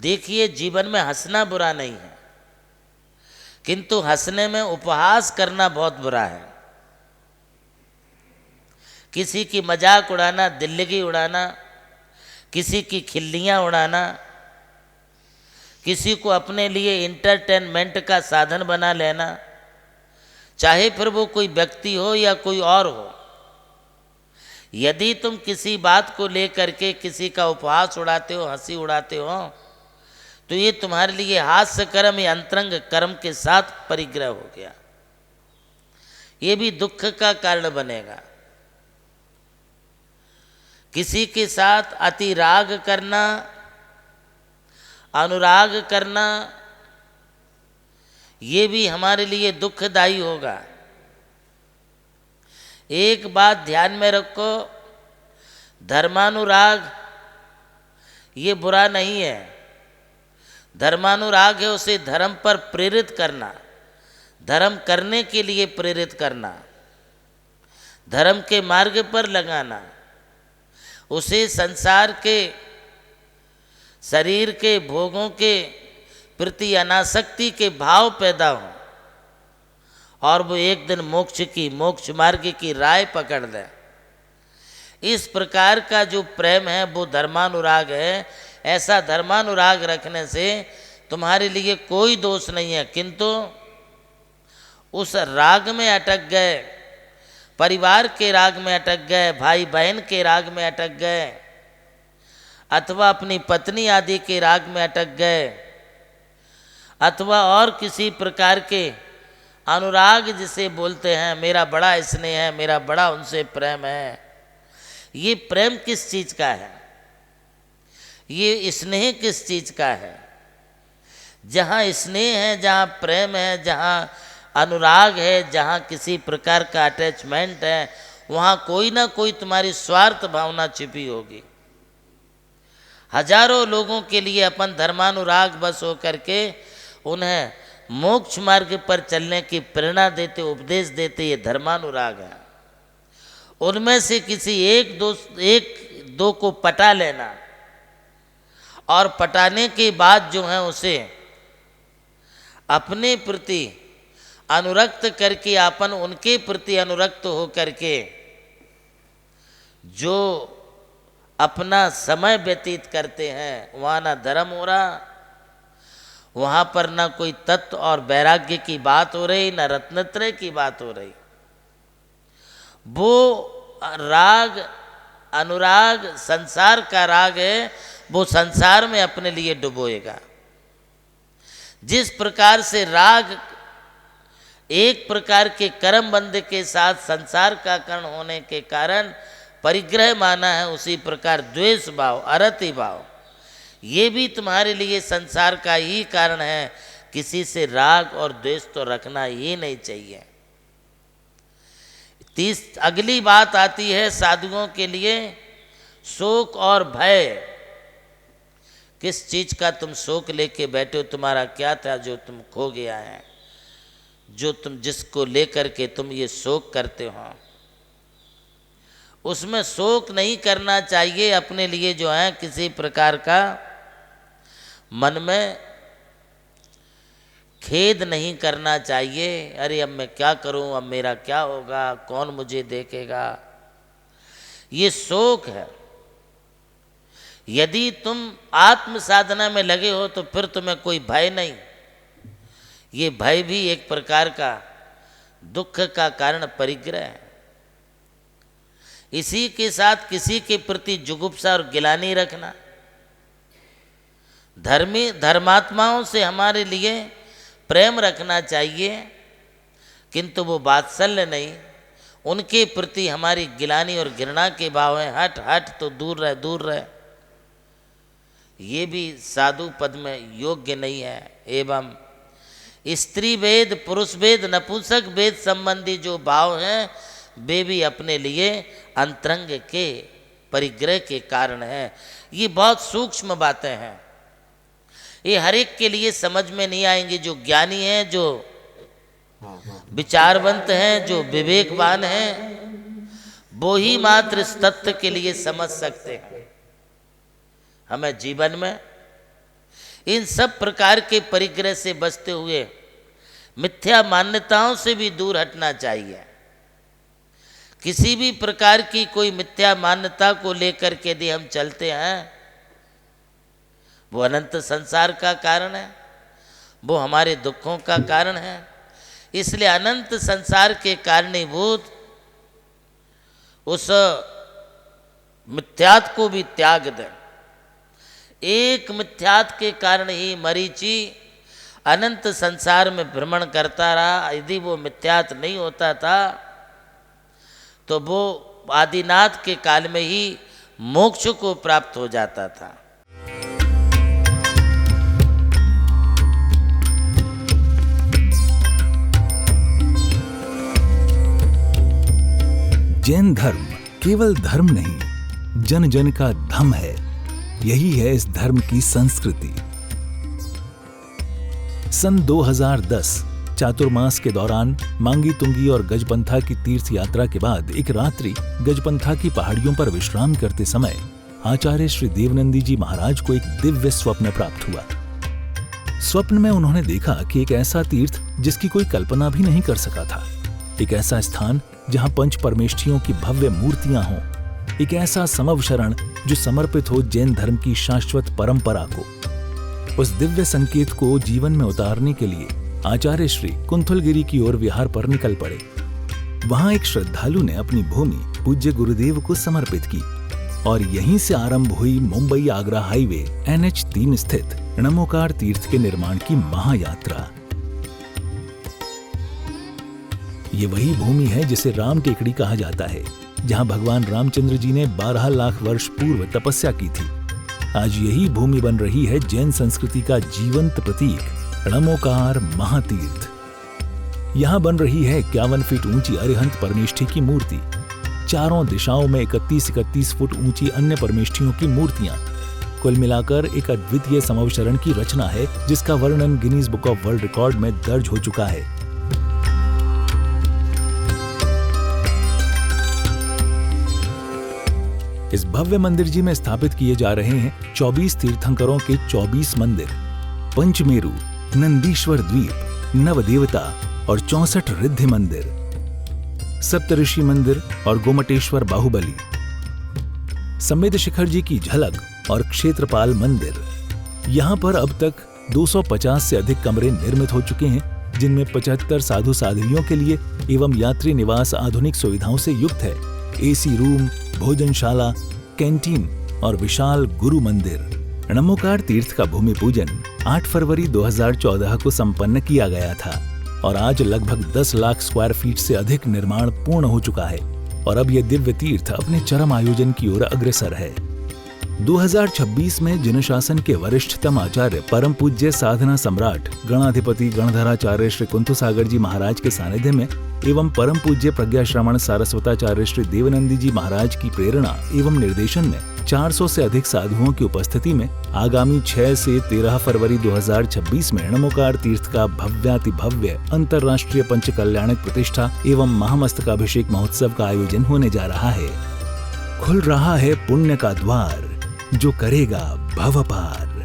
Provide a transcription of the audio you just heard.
देखिए, जीवन में हंसना बुरा नहीं है, किंतु हंसने में उपहास करना बहुत बुरा है। किसी की मजाक उड़ाना, दिल्लगी उड़ाना, किसी की खिल्लियाँ उड़ाना, किसी को अपने लिए इंटरटेनमेंट का साधन बना लेना, चाहे फिर वो कोई व्यक्ति हो या कोई और हो। यदि तुम किसी बात को लेकर के किसी का उपहास उड़ाते हो, हंसी उड़ाते हो, तो ये तुम्हारे लिए हास्य कर्म या अंतरंग कर्म के साथ परिग्रह हो गया। ये भी दुख का कारण बनेगा। किसी के साथ अति राग करना, अनुराग करना, ये भी हमारे लिए दुखदायी होगा। एक बात ध्यान में रखो, धर्मानुराग ये बुरा नहीं है। धर्मानुराग है उसे धर्म पर प्रेरित करना, धर्म करने के लिए प्रेरित करना, धर्म के मार्ग पर लगाना, उसे संसार के शरीर के भोगों के प्रति अनासक्ति के भाव पैदा हो और वो एक दिन मोक्ष मार्ग की राह पकड़ ले। इस प्रकार का जो प्रेम है वो धर्मानुराग है। ऐसा धर्मानुराग रखने से तुम्हारे लिए कोई दोष नहीं है, किंतु उस राग में अटक गए, परिवार के राग में अटक गए, भाई बहन के राग में अटक गए, अथवा अपनी पत्नी आदि के राग में अटक गए, अथवा और किसी प्रकार के अनुराग जिसे बोलते हैं, मेरा बड़ा स्नेह है, मेरा बड़ा उनसे प्रेम है। ये प्रेम किस चीज का है? ये स्नेह किस चीज का है? जहाँ स्नेह है, जहाँ प्रेम है, जहाँ अनुराग है, जहाँ किसी प्रकार का अटैचमेंट है, वहाँ कोई ना कोई तुम्हारी स्वार्थ भावना छिपी होगी। हजारों लोगों के लिए अपन धर्मानुराग बस हो करके उन्हें मोक्ष मार्ग पर चलने की प्रेरणा देते, उपदेश देते, ये धर्मानुराग है। उनमें से किसी एक दो को पटा लेना और पटाने के बाद जो है उसे अपने प्रति अनुरक्त करके, अपन उनके प्रति अनुरक्त हो करके जो अपना समय व्यतीत करते हैं, वहाँ ना धर्म हो रहा, वहाँ पर ना कोई तत्व और वैराग्य की बात हो रही, ना रत्नत्रय की बात हो रही। वो राग अनुराग संसार का राग है, वो संसार में अपने लिए डुबोएगा। जिस प्रकार से राग एक प्रकार के कर्म बंध के साथ संसार का कर्ण होने के कारण परिग्रह माना है, उसी प्रकार द्वेष भाव, अरति भाव, ये भी तुम्हारे लिए संसार का ही कारण है। किसी से राग और द्वेष तो रखना ही नहीं चाहिए। अगली बात आती है साधुओं के लिए शोक और भय। किस चीज का तुम शोक लेके बैठे हो? तुम्हारा क्या था जो तुम खो गया है, जो तुम जिसको लेकर के तुम ये शोक करते हो? उसमें शोक नहीं करना चाहिए। अपने लिए जो है किसी प्रकार का मन में खेद नहीं करना चाहिए। अरे अब मैं क्या करूं, अब मेरा क्या होगा, कौन मुझे देखेगा, ये शोक है। यदि तुम आत्म साधना में लगे हो तो फिर तुम्हें कोई भय नहीं। ये भय भी एक प्रकार का दुख का कारण परिग्रह है। इसी के साथ किसी के प्रति जुगुप्सा और गिलानी रखना। धर्मात्माओं से हमारे लिए प्रेम रखना चाहिए, किंतु वो वात्सल्य नहीं। उनके प्रति हमारी गिलानी और घृणा के भाव है, हट हट तो दूर रह दूर रह। ये भी साधु पद में योग्य नहीं है। एवं स्त्री भेद, पुरुष भेद, नपुंसक भेद संबंधी जो भाव हैं, वे भी अपने लिए अंतरंग के परिग्रह के कारण है। ये बहुत सूक्ष्म बातें हैं, ये हर एक के लिए समझ में नहीं आएंगी। जो ज्ञानी हैं, जो विचारवंत हैं, जो विवेकवान हैं, वो ही मात्र इस तत्व के लिए समझ सकते हैं। हमें जीवन में इन सब प्रकार के परिग्रह से बचते हुए मिथ्या मान्यताओं से भी दूर हटना चाहिए। किसी भी प्रकार की कोई मिथ्या मान्यता को लेकर के यदि हम चलते हैं, वो अनंत संसार का कारण है, वो हमारे दुखों का कारण है। इसलिए अनंत संसार के कारणीभूत उस मिथ्यात को भी त्याग दें। एक मिथ्यात के कारण ही मरीचि अनंत संसार में भ्रमण करता रहा। यदि वो मिथ्यात नहीं होता था तो वो आदिनाथ के काल में ही मोक्ष को प्राप्त हो जाता था। जैन धर्म केवल धर्म नहीं, जन जन का धम है। यही है इस धर्म की संस्कृति। सन 2010 चातुर्मास के दौरान मांगी तुंगी और गजपंथा की तीर्थ यात्रा के बाद एक रात्रि गजपंथा की पहाड़ियों पर विश्राम करते समय आचार्य श्री देवनंदी जी महाराज को एक दिव्य स्वप्न प्राप्त हुआ। स्वप्न में उन्होंने देखा कि एक ऐसा तीर्थ जिसकी कोई कल्पना भी नहीं कर सका था, एक ऐसा स्थान जहां पंच परमेष्ठियों की भव्य मूर्तियां हों, एक ऐसा समव शरण जो समर्पित हो जैन धर्म की शाश्वत परंपरा को। उस दिव्य संकेत को जीवन में उतारने के लिए आचार्य श्री कुंथलगिरी की ओर विहार पर निकल पड़े। वहां एक श्रद्धालु ने अपनी भूमि पूज्य गुरुदेव को समर्पित की और यहीं से आरंभ हुई मुंबई आगरा हाईवे NH3 स्थित णमोकार तीर्थ के निर्माण की महायात्रा। ये वही भूमि है जिसे राम टेकड़ी कहा जाता है, जहां भगवान रामचंद्र जी ने 12 लाख वर्ष पूर्व तपस्या की थी। आज यही भूमि बन रही है जैन संस्कृति का जीवंत प्रतीक णमोकार महातीर्थ। यहां बन रही है 51 फीट ऊंची अरिहंत परमेष्ठी की मूर्ति, चारों दिशाओं में 31-31 फुट ऊंची अन्य परमेष्ठियों की मूर्तियां। कुल मिलाकर एक अद्वितीय समवशरण की रचना है जिसका वर्णन Guinness book of world record में दर्ज हो चुका है। इस भव्य मंदिर जी में स्थापित किए जा रहे हैं 24 तीर्थंकरों के 24 मंदिर, पंचमेरु, नंदीश्वर द्वीप, नवदेवता और 64 रिद्धि मंदिर, सप्तऋषि मंदिर और गोमटेश्वर बाहुबली, संमेद शिखर जी की झलक और क्षेत्रपाल मंदिर। यहाँ पर अब तक 250 से अधिक कमरे निर्मित हो चुके हैं, जिनमें 75 साधु साध्वियों के लिए एवं यात्री निवास आधुनिक सुविधाओं से युक्त है। AC रूम, भोजनशाला, कैंटीन और विशाल गुरु मंदिर। णमोकार तीर्थ का भूमि पूजन 8 फरवरी 2014 को संपन्न किया गया था और आज लगभग 10 लाख स्क्वायर फीट से अधिक निर्माण पूर्ण हो चुका है और अब यह दिव्य तीर्थ अपने चरम आयोजन की ओर अग्रसर है। 2026 में जिन शासन के वरिष्ठतम आचार्य परम पूज्य साधना सम्राट गणाधिपति गणधराचार्य श्री कुंथु सागर जी महाराज के सानिध्य में एवं परम पूज्य प्रज्ञा श्रवण सारस्वताचार्य श्री देवनंदी जी महाराज की प्रेरणा एवं निर्देशन में 400 से अधिक साधुओं की उपस्थिति में आगामी 6 से 13 फरवरी 2026 में णमोकार तीर्थ का भव्याति भव्य अंतर्राष्ट्रीय पंचकल्याणक प्रतिष्ठा एवं महामस्तकाभिषेक महोत्सव का आयोजन होने जा रहा है। खुल रहा है पुण्य का द्वार, जो करेगा भव पार।